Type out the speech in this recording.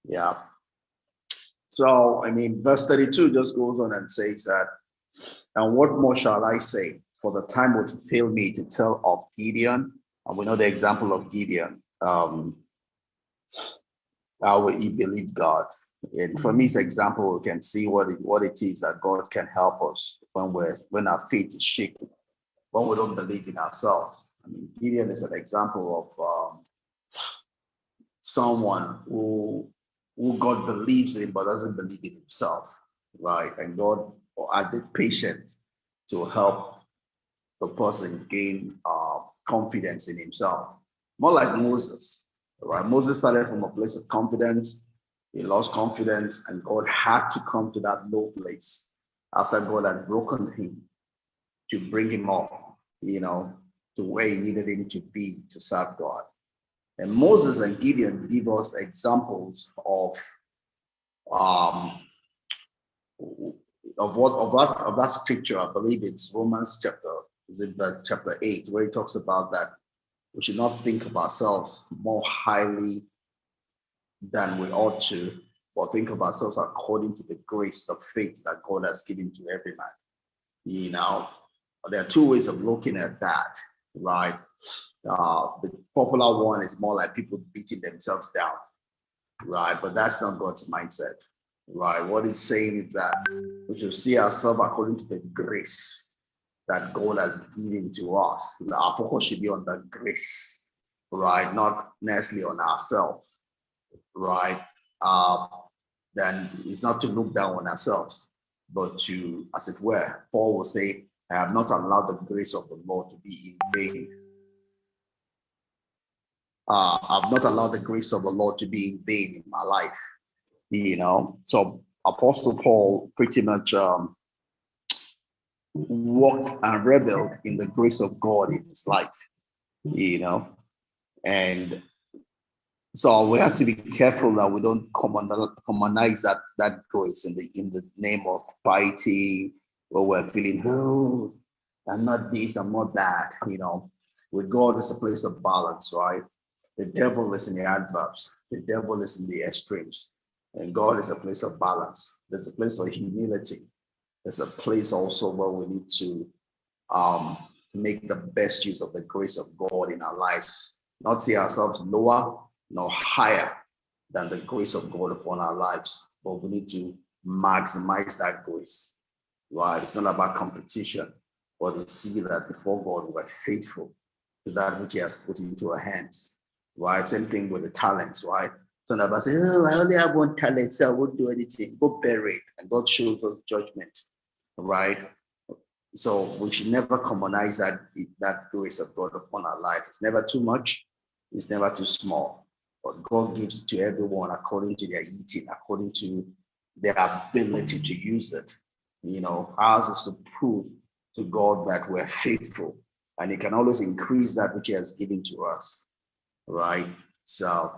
Yeah. So, I mean, verse 32 just goes on and says that, and what more shall I say? For the time would fail me to tell of Gideon. And we know the example of Gideon. How he believed God. And from his example, we can see what it is that God can help us when our faith is shaken, when we don't believe in ourselves. I mean, Gideon is an example of someone who God believes in but doesn't believe in himself, right? And God added patience to help the person gain confidence in himself. More like Moses, right? Moses started from a place of confidence. He lost confidence, and God had to come to that low place after God had broken him to bring him up, to where he needed him to be to serve God. And Moses and Gideon give us examples of that scripture. I believe it's Romans chapter 8, where it talks about that we should not think of ourselves more highly than we ought to, but think of ourselves according to the grace, the faith that God has given to every man. There are two ways of looking at that, right? The popular one is more like people beating themselves down, right? But that's not God's mindset, right? What he's saying is that we should see ourselves according to the grace that God has given to us. Our focus should be on the grace, right? Not necessarily on ourselves, right? Then it's not to look down on ourselves, but to, as it were, Paul will say, I have not allowed the grace of the Lord to be in vain. I've not allowed the grace of the Lord to be in vain in my life, So Apostle Paul pretty much walked and reveled in the grace of God in his life, and so we have to be careful that we don't commonize that grace in the name of piety, where we're feeling, oh, I'm not this, I'm not that. With God, it's a place of balance, right? The devil is in the adverbs, the devil is in the extremes, and God is a place of balance. There's a place of humility. There's a place also where we need to make the best use of the grace of God in our lives, not see ourselves lower nor higher than the grace of God upon our lives, but we need to maximize that grace, right? It's not about competition, but we see that before God, we're faithful to that which he has put into our hands, right? Same thing with the talents, right? Some of us say, oh, I only have one talent, so I won't do anything. Go bury it. And God shows us judgment, right? So we should never commonize that grace of God upon our life. It's never too much. It's never too small. But God gives it to everyone according to their eating, according to their ability to use it. Ours is to prove to God that we're faithful, and he can always increase that which he has given to us, right? So